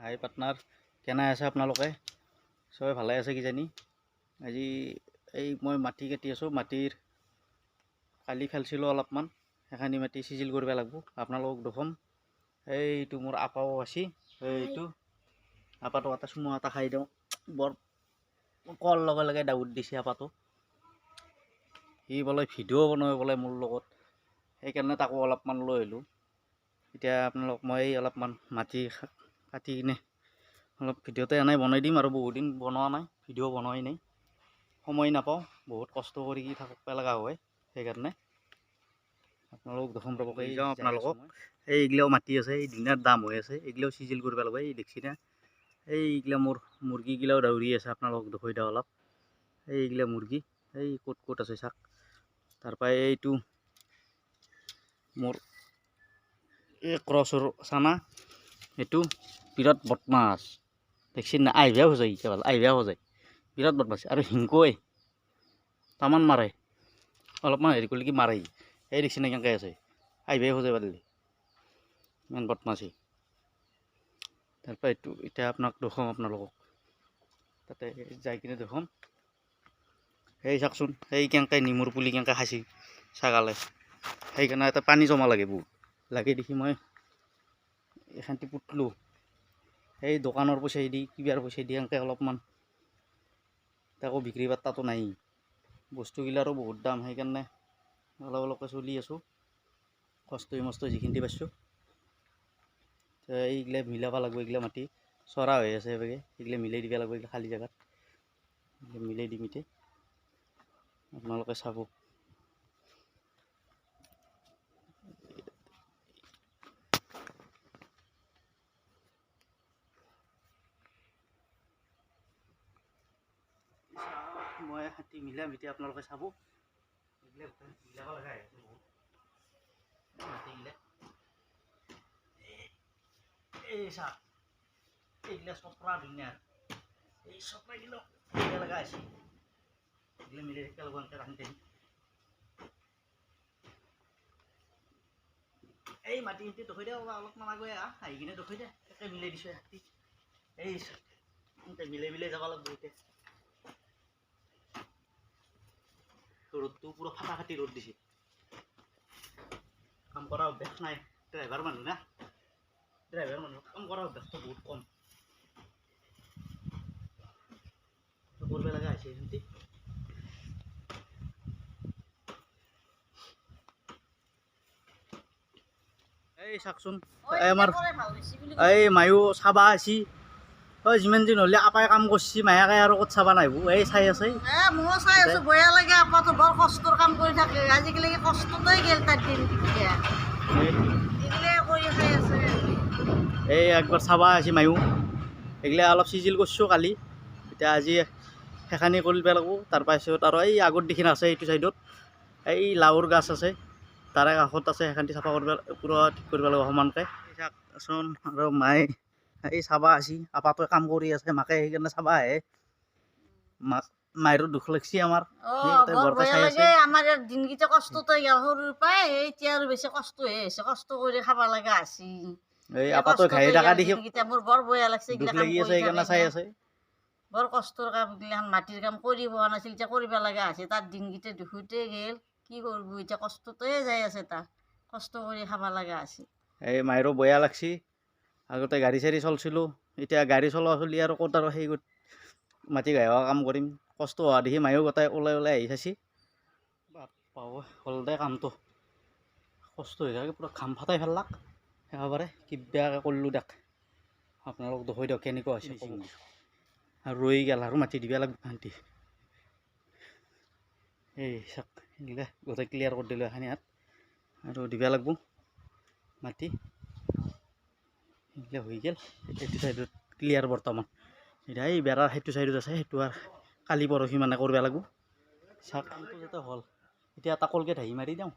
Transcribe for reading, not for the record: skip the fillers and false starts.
হাই partner, কেনে আছে আপোনালোকে? চবে ভালে আছে কিজানি? আজি মই মাটি কাটি আছোঁ। মাটিৰ কালি ফেলছিলোঁ অলপমান, সেইখিনি মাটি চিজিল কৰিব লাগিব। আপোনালোকক দেখুৱাম। এইটো মোৰ আপাও আছে, এইটো আপাটো এটা চুমু এটা খাই দিওঁ। বৰ কল লগে লগে দাউদ দিছে আপাটো। সি বোলে ভিডিঅ' বনাই বোলে মোৰ লগত, সেইকাৰণে তাকো অলপমান লৈ আহিলোঁ। এতিয়া আপোনালোক মই অলপমান মাটি কাটি কিনে অলপ ভিডিঅ'তে এনেই বনাই দিম আৰু বহুত দিন বনোৱা নাই, ভিডিঅ' বনোৱাই নাই, সময় নাপাওঁ, বহুত কষ্ট কৰি থাকিব লগা হয়। সেইকাৰণে আপোনালোক দেখোন ৰ'ব যাওঁ আপোনালোকক। এইগিলাও মাটি আছে, এই দিনাৰ দাম হৈ আছে, এইগিলাও চিজিল কৰিব লাগিব। এই দেখছি না, এইগিলা মোৰ মুৰ্গীগিলাও দাউৰি আছে, আপোনালোকক দেখুৱাই দিওঁ অলপ। এইগিলা মুৰ্গী, এই ক'ত ক'ত আছে চাওক। তাৰপৰা এইটো মোৰ এই ক্ৰছৰ চানা, এইটো বিৰাট বদমাছ, দেখছি না? আহিবা খোজে, কেৱল আহিবা খোজে, বিৰাট বদমাছ। আৰু হিংকই তামান মাৰে, অলপমান হেৰি কৰিলে কি মাৰে। এই দেখছি না কেনেকৈ আছে, আহিবাই খোজে পাৰিলে, ইমান বদমাছি। তাৰপৰা এইটো এতিয়া আপোনাক দেখুৱাম, আপোনালোকক তাতে যাই কিনে দেখুৱাম। সেই চাওকচোন, সেই কেনেকৈ নেমুৰ পুলি কেনেকৈ খাইছি ছাগালে। সেইকাৰণে এটা পানী জমা লাগে, বহুত লাগে দেখি মই এখানটি পুতলোঁ। সেই দোকানৰ পইচা দি, কিবাৰ পইচা দি এনেকৈ অলপমান, তাকো বিক্ৰী বাৰ্তাটো নাই, বস্তুগিলাৰো বহুত দাম। সেইকাৰণে অলপ অলপকৈ চলি আছোঁ, কষ্টই মষ্টই যিখিনি পাইছোঁ। এইগিলা মিলাব লাগিব, এইগিলা মাটি চৰা হৈ আছে এবাগে, এইগিলা মিলাই দিব লাগিব। এইগিলা খালী জেগাত মিলাই দিম এতিয়া, আপোনালোকে চাব। মই হাতী মিলাম এতিয়া, আপোনালোকে চাব। এইগিলা মিলাব লগা হৈ আছে বহুত মাটিগিলা। এই চাওক, এইগিলা চপৰা ধুনীয়া, এই চপৰাগিলা মিলাব লগা হৈছে। এইগিলা মিলাই থাকিব লাগিব, এনেকৈ ৰাখি দিম। এই মাটি দেখুৱাই দিয়া অলপমান আগুৱাই আহি কিনে দেখুৱাই দিয়া, একে মিলাই দিছোঁ হাতী। এই এনেকৈ মিলাই মিলাই যাব লাগিব এতিয়া। ৰ'দটো পুৰা ফাটাফাটি ৰ'দ দিছে, কাম কৰা অভ্যাস নাই, ড্ৰাইভাৰ মানুহ না, ড্ৰাইভাৰ মানুহ কাম কৰা অভ্যাসটো বহুত কম, কৰিব লগা হৈছে সিহঁতি। এই চাওকচোন, এই আমাৰ এই মায়ো চাবা আহিছি। যিমান দিন হ'লে আপাই কাম কৰিছি, মায়াকে আৰু ক'ত চাবা নাহিব। এই চাই আছে, ময়ো চাই আছো, বেয়া লাগে। আপাতো বৰ কষ্টৰ কাম কৰি থাকে, আজিকালি কষ্টতেই গেল তাৰ দিন। এইগিলাই কৰি খাই আছে। এই একবাৰ চাবা আহিছি মায়ো। এইগিলা অলপ চিজিল কৰিছোঁ কালি, এতিয়া আজি সেইখিনি কৰিব লাগিব। তাৰপাছত আৰু এই আগৰ দিখিনি আছে, এইটো চাইডত এই লাওৰ গাছ আছে, তাৰে কাষত আছে, সেইখিনি চাফা কৰিব, পূৰা ঠিক কৰিব লাগিব সমানকৈ। চাওকচোন, আৰু মায়ে এই চাবা আহিছি, আপাটোৱে কাম কৰি আছে, মাকে সেইকাৰণে চাবা আহে। মাক মায়েৰো দুখ লাগছি আমাৰ, বৰ বেয়া লাগে। আমাৰ ইয়াৰ দিনকেইটা কষ্টতে গেল সৰুৰ পৰাই, এতিয়া আৰু বেছি কষ্টহে হৈছে, কষ্ট কৰি খাব লগা হৈছে। এই আপাটো ঘাই থকা দেখি মোৰ বৰ বেয়া লাগছে, দুখ লাগি আছে, সেইকাৰণে চাই আছে। বৰ কষ্টৰ কাম, এইগিলাখান মাটিৰ কাম কৰি পোৱা নাছিল, এতিয়া কৰিব লগা হৈছে। তাৰ দিনকেইটা দুখতে গেল, কি কৰিব এতিয়া, কষ্টতে যাই আছে, তাৰ কষ্ট কৰি খাব লগা হৈছে। এই মায়েৰো বেয়া লাগছি, আগতে গাড়ী চাড়ী চলছিলোঁ, এতিয়া গাড়ী চলোৱা চলি আৰু ক'ত আৰু সেই মাটি ঘাঁহ কাম কৰিম। কষ্ট হোৱা দেখি মায়েও গোটাই ওলাই ওলাই আহি চাইছি। বাপ্পা হ'ল দে কামটো, কষ্ট হৈ থাকে, পূৰা ঘাম ফাটাই ফেললাক একেবাৰে। কিবাকৈ কৰিলোঁ দেখ, আপোনালোক দেখুৱাই দিয়ক কেনেকুৱা হৈছে। আৰু ৰৈ গেল, আৰু মাটি দিব লাগিব শান্তি। এই চাওক, এইগিলা গোটেই ক্লিয়াৰ কৰি দিলোঁ এখানি ইয়াত, আৰু দিব লাগিব মাটি। এইগিলা হৈ গ'ল, এইটো চাইডত ক্লিয়াৰ বৰ্তমান। এতিয়া এই বেৰাৰ সেইটো চাইডত আছে, সেইটো আৰু কালি পৰহি মানে কৰিব লাগিব। চাওক কামটো যাতে হ'ল, এতিয়া এটা কলগেট হাঁহি মাৰি দিওঁ।